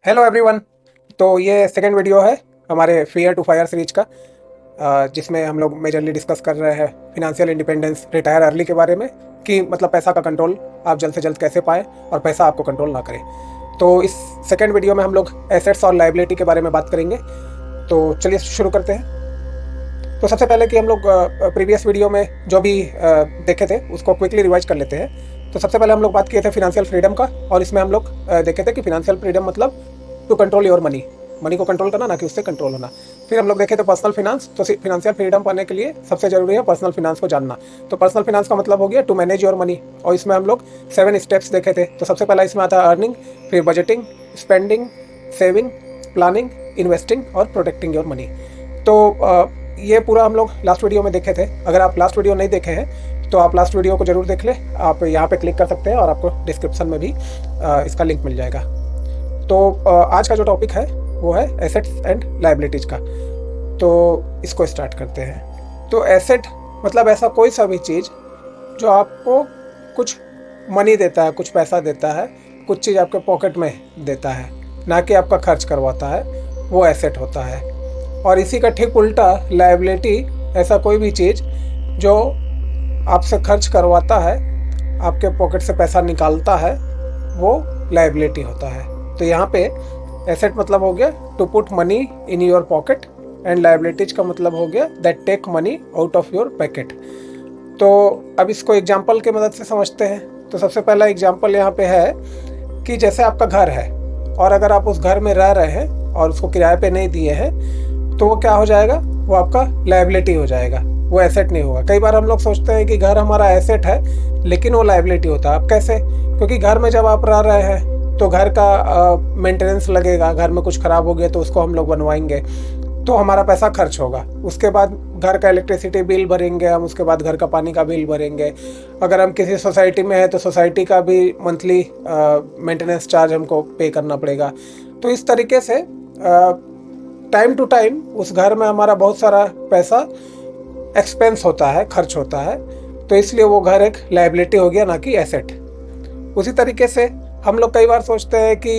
Hello everyone. तो ये second video है हमारे फेयर टू फायर सीरीज का, जिसमें हम लोग मेजरली डिस्कस कर रहे हैं फिनेंशियल इंडिपेंडेंस, रिटायर अर्ली के बारे में, कि मतलब पैसा का कंट्रोल आप जल्द से जल्द कैसे पाएँ और पैसा आपको कंट्रोल ना करे। तो इस सेकंड वीडियो में हम लोग एसेट्स और लाइबिलिटी के बारे में बात करेंगे। तो चलिए शुरू करते हैं। तो सबसे पहले कि हम लोग प्रीवियस वीडियो में जो भी देखे थे उसको क्विकली रिवाइज कर लेते हैं। तो सबसे पहले हम लोग बात किए थे फिनेंशियल फ्रीडम का, और इसमें हम लोग देखे थे कि फिनेंशियल फ्रीडम मतलब to control your money, money को कंट्रोल करना, ना कि उससे कंट्रोल होना। फिर हम लोग देखे थे पर्सनल फिनांस। तो फिनेंशियल फ्रीडम पाने के लिए सबसे जरूरी है पर्सनल फिनांस को जानना। तो पर्सनल फिनांस का मतलब हो गया टू मैनेज योर मनी, और इसमें हम लोग 7 स्टेप्स देखे थे। तो सबसे पहला इसमें आता है अर्निंग, फिर budgeting, spending, saving, planning, investing और प्रोटेक्टिंग योर मनी। तो ये पूरा हम लोग लास्ट वीडियो में देखे थे। अगर आप लास्ट वीडियो नहीं देखे हैं तो आप लास्ट वीडियो को जरूर देख लें। आप यहाँ पे क्लिक कर सकते हैं और आपको डिस्क्रिप्शन में भी इसका लिंक मिल जाएगा। तो आज का जो टॉपिक है वो है एसेट्स एंड लाइबिलिटीज का। तो इसको स्टार्ट करते हैं। तो एसेट मतलब ऐसा कोई सा भी चीज़ जो आपको कुछ मनी देता है, कुछ पैसा देता है, कुछ चीज़ आपके पॉकेट में देता है, ना कि आपका खर्च करवाता है, वो एसेट होता है। और इसी का ठीक उल्टा लाइबिलिटी ऐसा कोई भी चीज़ जो आपसे खर्च करवाता है, आपके पॉकेट से पैसा निकालता है, वो लाइबिलिटी होता है। तो यहाँ पे एसेट मतलब हो गया to put money in your pocket, and liabilities का मतलब हो गया that take money out of your pocket. तो अब इसको एग्जाम्पल की मदद से समझते हैं। तो सबसे पहला एग्जाम्पल यहाँ पे है कि जैसे आपका घर है, और अगर आप उस घर में रह रहे हैं और उसको किराए पे नहीं दिए हैं, तो वो क्या हो जाएगा, वो आपका लाइबिलिटी हो जाएगा, वो एसेट नहीं होगा। कई बार हम लोग सोचते हैं कि घर हमारा एसेट है, लेकिन वो लाइबिलिटी होता है। अब कैसे? क्योंकि घर में जब आप रह रहे हैं तो घर का मेंटेनेंस लगेगा, घर में कुछ ख़राब हो गया तो उसको हम लोग बनवाएंगे, तो हमारा पैसा खर्च होगा। उसके बाद घर का इलेक्ट्रिसिटी बिल भरेंगे हम, उसके बाद घर का पानी का बिल भरेंगे। अगर हम किसी सोसाइटी में है तो सोसाइटी का भी मंथली मेंटेनेंस चार्ज हमको पे करना पड़ेगा। तो इस तरीके से टाइम टू टाइम उस घर में हमारा बहुत सारा पैसा एक्सपेंस होता है, खर्च होता है। तो इसलिए वो घर एक लाइबिलिटी हो गया, ना कि एसेट। उसी तरीके से हम लोग कई बार सोचते हैं कि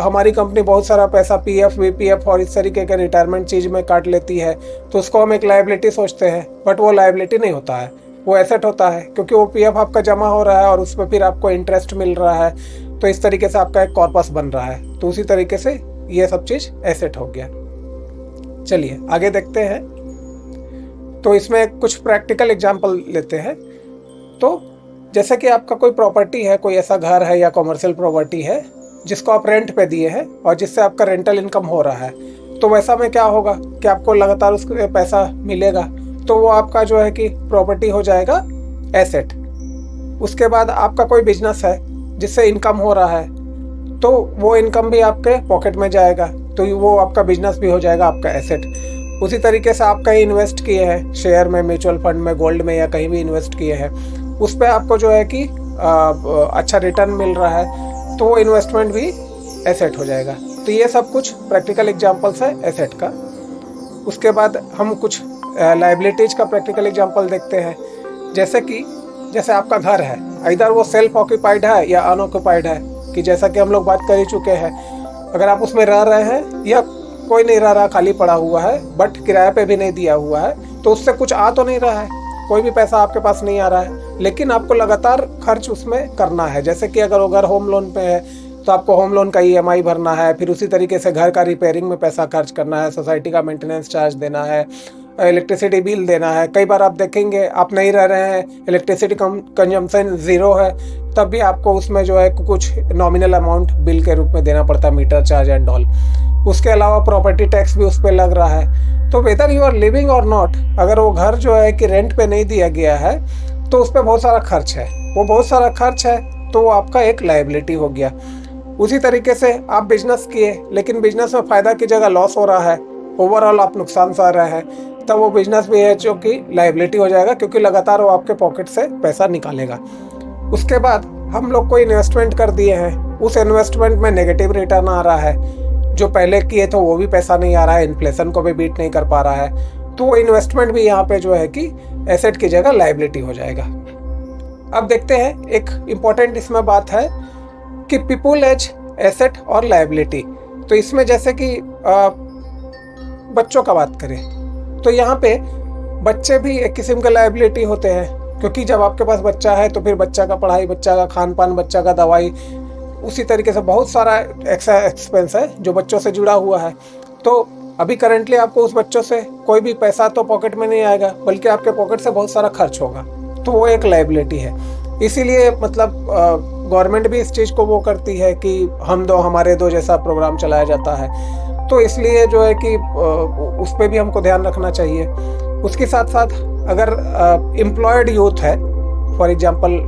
हमारी कंपनी बहुत सारा पैसा पीएफ, वीपीएफ और इस तरीके के रिटायरमेंट चीज़ में काट लेती है, तो उसको हम एक लाइबिलिटी सोचते हैं। बट वो लाइबिलिटी नहीं होता है, वो एसेट होता है, क्योंकि वो पीएफ आपका जमा हो रहा है और उस पर फिर आपको इंटरेस्ट मिल रहा है। तो इस तरीके से आपका एक कॉर्पस बन रहा है। तो उसी तरीके से ये सब चीज़ एसेट हो गया। चलिए आगे देखते हैं। तो इसमें कुछ प्रैक्टिकल एग्जाम्पल लेते हैं। तो जैसे कि आपका कोई प्रॉपर्टी है, कोई ऐसा घर है या कॉमर्शियल प्रॉपर्टी है जिसको आप रेंट पे दिए हैं और जिससे आपका रेंटल इनकम हो रहा है, तो वैसा में क्या होगा कि आपको लगातार उसके पैसा मिलेगा, तो वो आपका जो है कि प्रॉपर्टी हो जाएगा एसेट। उसके बाद आपका कोई बिजनेस है जिससे इनकम हो रहा है, तो वो इनकम भी आपके पॉकेट में जाएगा, तो वो आपका बिजनेस भी हो जाएगा आपका एसेट। उसी तरीके से आप कहीं इन्वेस्ट किए हैं, शेयर में, म्यूचुअल फंड में, गोल्ड में, या कहीं भी इन्वेस्ट किए हैं, उस पर आपको जो है कि अच्छा रिटर्न मिल रहा है, तो वो इन्वेस्टमेंट भी एसेट हो जाएगा। तो ये सब कुछ प्रैक्टिकल एग्जांपल्स है एसेट का। उसके बाद हम कुछ लाइबिलिटीज का प्रैक्टिकल एग्जांपल देखते हैं। जैसे आपका घर है, इधर वो सेल्फ ऑक्यूपाइड है या अनऑक्यूपाइड है, कि जैसा कि हम लोग बात कर ही चुके हैं। अगर आप उसमें रह रहे हैं या कोई नहीं रह रहा, खाली पड़ा हुआ है, बट किराए पे भी नहीं दिया हुआ है, तो उससे कुछ आ तो नहीं रहा है, कोई भी पैसा आपके पास नहीं आ रहा है, लेकिन आपको लगातार खर्च उसमें करना है। जैसे कि अगर वो घर होम लोन पे है तो आपको होम लोन का ईएमआई भरना है, फिर उसी तरीके से घर का रिपेयरिंग में पैसा खर्च करना है, सोसाइटी का मेंटेनेंस चार्ज देना है, इलेक्ट्रिसिटी बिल देना है। कई बार आप देखेंगे आप नहीं रह रहे हैं, इलेक्ट्रिसिटी कंजम्पशन ज़ीरो है, तब भी आपको उसमें जो है कुछ नॉमिनल अमाउंट बिल के रूप में देना पड़ता है, मीटर चार्ज एंड ऑल। उसके अलावा प्रॉपर्टी टैक्स भी उस पर लग रहा है। तो वेदर यू आर लिविंग और नॉट, अगर वो घर जो है कि रेंट पे नहीं दिया गया है तो उस पर बहुत सारा खर्च है, वो बहुत सारा खर्च है, तो वो आपका एक लाइबिलिटी हो गया। उसी तरीके से आप बिजनेस किए, लेकिन बिजनेस में फ़ायदा की जगह लॉस हो रहा है, ओवरऑल आप नुकसान सह रहे हैं, तब वो बिजनेस भी है जो कि लाइबिलिटी हो जाएगा, क्योंकि लगातार वो आपके पॉकेट से पैसा निकालेगा। उसके बाद हम लोग कोई इन्वेस्टमेंट कर दिए हैं, उस इन्वेस्टमेंट में नेगेटिव रिटर्न आ रहा है, जो पहले किए तो वो भी पैसा नहीं आ रहा है, इन्फ्लेशन को भी बीट नहीं कर पा रहा है, तो वो इन्वेस्टमेंट भी यहाँ पे जो है कि एसेट की जगह लाइबिलिटी हो जाएगा। अब देखते हैं, एक इम्पॉर्टेंट इसमें बात है कि पीपल एज एसेट और लायबिलिटी। तो इसमें जैसे कि बच्चों का बात करें तो यहाँ पे बच्चे भी एक किस्म का लायबिलिटी होते हैं, क्योंकि जब आपके पास बच्चा है तो फिर बच्चा का पढ़ाई, बच्चा का खान पान, बच्चा का दवाई, उसी तरीके से बहुत सारा एक्स्ट्रा एक्सपेंस है जो बच्चों से जुड़ा हुआ है। तो अभी करंटली आपको उस बच्चों से कोई भी पैसा तो पॉकेट में नहीं आएगा, बल्कि आपके पॉकेट से बहुत सारा खर्च होगा, तो वो एक लायबिलिटी है। इसीलिए मतलब गवर्नमेंट भी इस चीज़ को वो करती है कि हम दो हमारे दो जैसा प्रोग्राम चलाया जाता है। तो इसलिए जो है कि उस पर भी हमको ध्यान रखना चाहिए। उसके साथ साथ अगर एम्प्लॉयड यूथ है, फॉर एग्जांपल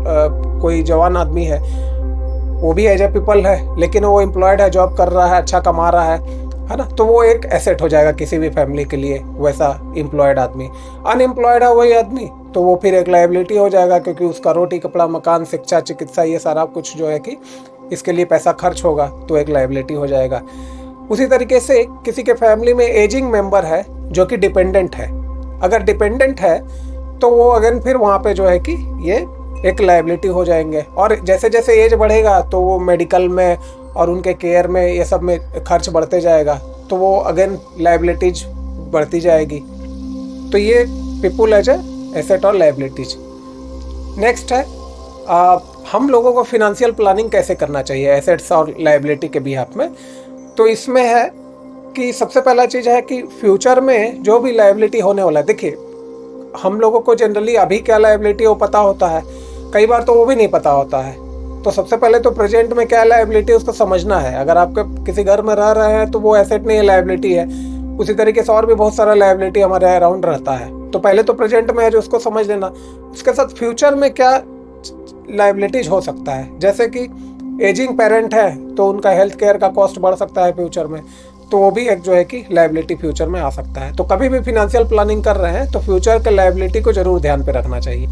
कोई जवान आदमी है, वो भी एज ए पीपल है, लेकिन वो एम्प्लॉयड है, जॉब कर रहा है, अच्छा कमा रहा है ना, तो वो एक एसेट हो जाएगा किसी भी फैमिली के लिए, वैसा एम्प्लॉयड आदमी। अनएम्प्लॉयड है वही आदमी, तो वो फिर एक लायबिलिटी हो जाएगा, क्योंकि उसका रोटी कपड़ा मकान शिक्षा चिकित्सा ये सारा कुछ जो है कि इसके लिए पैसा खर्च होगा, तो एक लायबिलिटी हो जाएगा। उसी तरीके से किसी के फैमिली में एजिंग मेंबर है जो कि डिपेंडेंट है, अगर डिपेंडेंट है तो वो अगेन फिर वहाँ पे जो है कि ये एक लायबिलिटी हो जाएंगे। और जैसे जैसे एज बढ़ेगा तो वो मेडिकल में और उनके केयर में ये सब में खर्च बढ़ते जाएगा, तो वो अगेन लायबिलिटीज बढ़ती जाएगी। तो ये पीपल एज एसेट और लायबिलिटीज। नेक्स्ट है हम लोगों को फिनेंशियल प्लानिंग कैसे करना चाहिए एसेट्स और लायबिलिटी के बिहाफ में। तो इसमें है कि सबसे पहला चीज़ है कि फ्यूचर में जो भी लायबिलिटी होने वाला है, देखिए हम लोगों को जनरली अभी क्या लायबिलिटी वो पता होता है, कई बार तो वो भी नहीं पता होता है। तो सबसे पहले तो प्रेजेंट में क्या लायबिलिटी उसको समझना है। अगर आपके किसी घर में रह रहे हैं तो वो एसेट नहीं है, लायबिलिटी है। उसी तरीके से और भी बहुत सारा लायबिलिटी हमारे अराउंड रहता है, तो पहले तो प्रेजेंट में है जो उसको समझ लेना। उसके साथ फ्यूचर में क्या लायबिलिटीज हो सकता है, जैसे कि एजिंग पेरेंट है तो उनका हेल्थ केयर का कॉस्ट बढ़ सकता है फ्यूचर में, तो वो भी एक जो है कि लायबिलिटी फ्यूचर में आ सकता है। तो कभी भी फिनेंशियल प्लानिंग कर रहे हैं तो फ्यूचर के लायबिलिटी को जरूर ध्यान पे रखना चाहिए।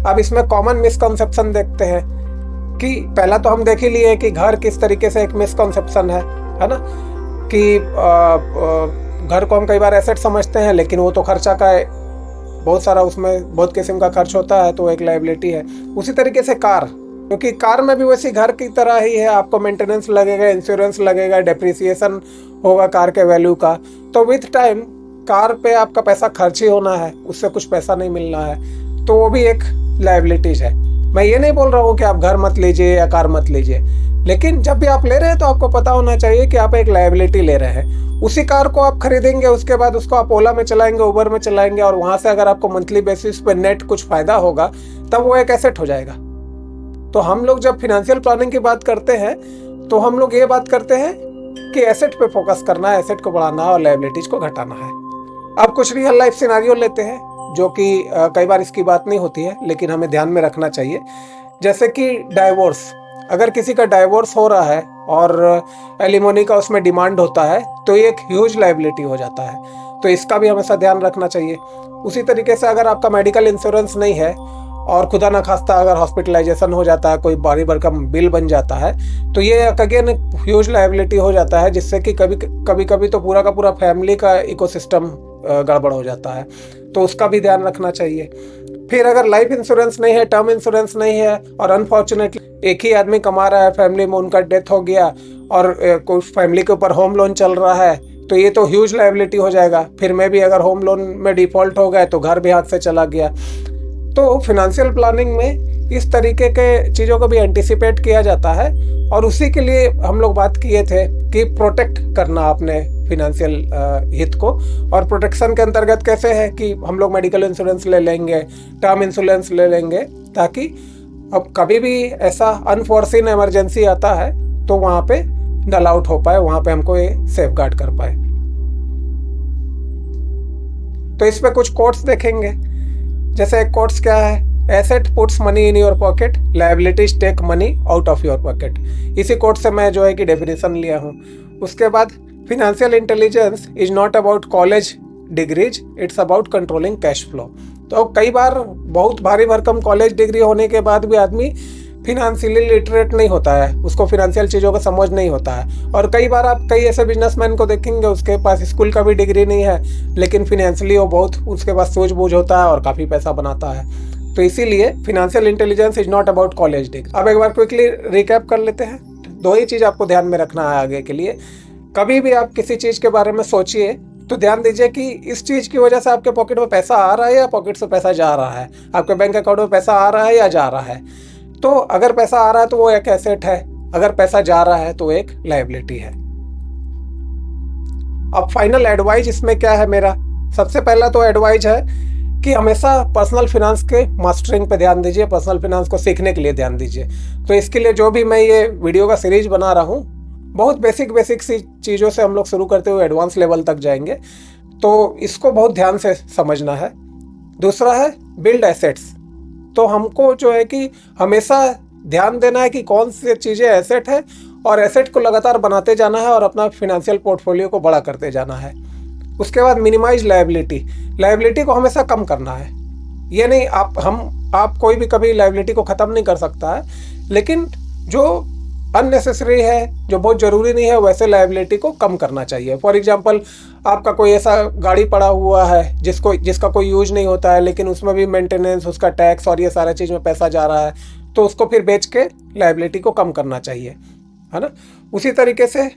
अब इसमें कॉमन मिसकंसेप्शन देखते हैं कि पहला तो हम देख ही लिए कि घर किस तरीके से एक मिसकंसेप्शन है ना, कि घर को हम कई बार एसेट समझते हैं, लेकिन वो तो खर्चा का है, बहुत सारा उसमें बहुत किस्म का खर्च होता है, तो एक लायबिलिटी है। उसी तरीके से कार, क्योंकि कार में भी वैसी घर की तरह ही है, आपको मेंटेनेंस लगेगा, इंश्योरेंस लगेगा, डेप्रिसिएशन होगा कार के वैल्यू का। तो विथ टाइम कार पे आपका पैसा खर्च ही होना है, उससे कुछ पैसा नहीं मिलना है, तो वो भी एक लायबिलिटीज है। मैं ये नहीं बोल रहा हूँ कि आप घर मत लीजिए या कार मत लीजिए, लेकिन जब भी आप ले रहे हैं तो आपको पता होना चाहिए कि आप एक लायबिलिटी ले रहे हैं। उसी कार को आप खरीदेंगे, उसके बाद उसको आप ओला में चलाएंगे, उबर में चलाएंगे, और वहां से अगर आपको मंथली बेसिस पे नेट कुछ फायदा होगा, तब वो एक एसेट हो जाएगा। तो हम लोग जब फिनेंशियल प्लानिंग की बात करते हैं तो हम लोग ये बात करते हैं कि एसेट पे फोकस करना है, एसेट को बढ़ाना है और लायबिलिटीज को घटाना है। अब कुछ रियल लाइफ सिनेरियो लेते हैं, जो कि कई बार इसकी बात नहीं होती है, लेकिन हमें ध्यान में रखना चाहिए। जैसे कि डाइवोर्स, अगर किसी का डाइवोर्स हो रहा है और एलिमोनी का उसमें डिमांड होता है, तो ये एक ह्यूज लायबिलिटी हो जाता है, तो इसका भी हमेशा ध्यान रखना चाहिए। उसी तरीके से अगर आपका मेडिकल इंश्योरेंस नहीं है और खुदा ना खास्ता अगर हॉस्पिटलाइजेशन हो जाता है, कोई भारी भरकम बिल बन जाता है, तो ये अगेन ह्यूज लायबिलिटी हो जाता है, जिससे कि कभी तो पूरा का पूरा फैमिली का इकोसिस्टम गड़बड़ हो जाता है, तो उसका भी ध्यान रखना चाहिए। फिर अगर लाइफ इंश्योरेंस नहीं है, टर्म इंश्योरेंस नहीं है, और अनफॉर्चुनेटली एक ही आदमी कमा रहा है फैमिली में, उनका डेथ हो गया और कोई फैमिली के ऊपर होम लोन चल रहा है, तो ये तो ह्यूज लायबिलिटी हो जाएगा। फिर में भी अगर होम लोन में डिफॉल्ट हो गए तो घर भी हाथ से चला गया। तो फिनेंशियल प्लानिंग में इस तरीके के चीज़ों को भी एंटिसिपेट किया जाता है, और उसी के लिए हम लोग बात किए थे कि प्रोटेक्ट करना अपने फिनेंशियल हित को। और प्रोटेक्शन के अंतर्गत कैसे है कि हम लोग मेडिकल इंश्योरेंस ले लेंगे, टर्म इंश्योरेंस ले लेंगे, ताकि अब कभी भी ऐसा अनफॉर्सीन इमरजेंसी आता है तो वहाँ पे नल आउट हो पाए, वहाँ पे हमको ये सेफ गार्ड कर पाए। तो इस पे कुछ कोट्स देखेंगे। जैसे एक कोट्स क्या है, asset puts money in your pocket, liabilities take money out of your pocket. इसी कोट से मैं जो है कि डेफिनेशन लिया हूँ। उसके बाद financial intelligence is not about college degrees, it's about controlling cash flow. तो कई बार बहुत भारी भरकम कॉलेज डिग्री होने के बाद भी आदमी फिनेंशियली लिटरेट नहीं होता है, उसको फिनेंशियल चीज़ों का समझ नहीं होता है। और कई बार आप कई ऐसे बिजनेसमैन को देखेंगे, उसके पास स्कूल का भी डिग्री नहीं है, लेकिन फिनेंशियली वो बहुत उसके पास सूझबूझ होता है और काफ़ी पैसा बनाता है। तो इसीलिए financial intelligence is not about college degree. अब एक बार क्विकली रिकैप कर लेते हैं। दो ही चीज़ आपको ध्यान में रखना है आगे के लिए। कभी भी आप किसी चीज़ के बारे में सोचिए तो ध्यान दीजिए कि इस चीज़ की वजह से आपके पॉकेट में पैसा आ रहा है या पॉकेट से पैसा जा रहा है, आपके बैंक अकाउंट में पैसा आ रहा है या जा रहा है। तो अगर पैसा आ रहा है तो वो एक एसेट है, अगर पैसा जा रहा है तो वो एक लायबिलिटी है। अब फाइनल एडवाइज इसमें क्या है मेरा, सबसे पहला तो एडवाइज है कि हमेशा पर्सनल फिनांस के मास्टरिंग पे ध्यान दीजिए, पर्सनल फिनांस को सीखने के लिए ध्यान दीजिए। तो इसके लिए जो भी मैं ये वीडियो का सीरीज बना रहा हूँ, बहुत बेसिक सी चीज़ों से हम लोग शुरू करते हुए एडवांस लेवल तक जाएंगे, तो इसको बहुत ध्यान से समझना है। दूसरा है बिल्ड एसेट्स। तो हमको जो है कि हमेशा ध्यान देना है कि कौन सी चीज़ें एसेट है, और एसेट को लगातार बनाते जाना है और अपना फिनेंशियल पोर्टफोलियो को बड़ा करते जाना है। उसके बाद मिनिमाइज लायबिलिटी, लायबिलिटी को हमेशा कम करना है। ये नहीं आप कोई भी कभी लायबिलिटी को ख़त्म नहीं कर सकता है, लेकिन जो अननेसेसरी है, जो बहुत ज़रूरी नहीं है, वैसे लायबिलिटी को कम करना चाहिए। फॉर एग्जांपल, आपका कोई ऐसा गाड़ी पड़ा हुआ है जिसका कोई यूज नहीं होता है, लेकिन उसमें भी मेंटेनेंस, उसका टैक्स और ये सारा चीज़ में पैसा जा रहा है, तो उसको फिर बेच के लायबिलिटी को कम करना चाहिए, है ना। उसी तरीके से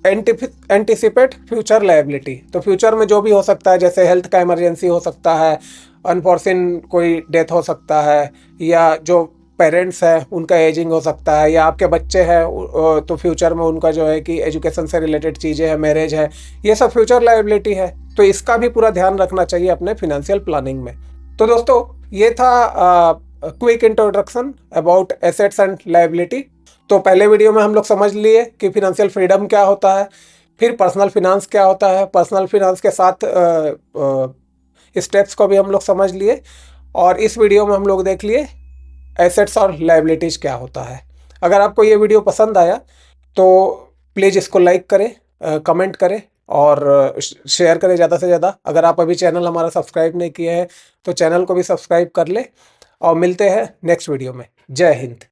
एंटिसिपेट फ्यूचर लायबिलिटी। तो फ्यूचर में जो भी हो सकता है, जैसे हेल्थ का इमरजेंसी हो सकता है, अनफॉर्सिन कोई डेथ हो सकता है, या जो पेरेंट्स हैं उनका एजिंग हो सकता है, या आपके बच्चे हैं तो फ्यूचर में उनका जो है कि एजुकेशन से रिलेटेड चीज़ें हैं, मैरिज है, ये सब फ्यूचर लायबिलिटी है। तो इसका भी पूरा ध्यान रखना चाहिए अपने फिनेंशियल प्लानिंग में। तो दोस्तों, ये था quick introduction about assets and liability. तो पहले वीडियो में हम लोग समझ लिए कि फिनेंशियल फ्रीडम क्या होता है, फिर पर्सनल फिनांस क्या होता है, पर्सनल फिनांस के साथ स्टेप्स को भी हम लोग समझ लिए, और इस वीडियो में हम लोग देख लिए एसेट्स और लायबिलिटीज क्या होता है। अगर आपको ये वीडियो पसंद आया तो प्लीज़ इसको लाइक करें, कमेंट करें और शेयर करें ज़्यादा से ज़्यादा। अगर आप अभी चैनल हमारा सब्सक्राइब नहीं किए हैं तो चैनल को भी सब्सक्राइब कर ले, और मिलते हैं नेक्स्ट वीडियो में। जय हिंद।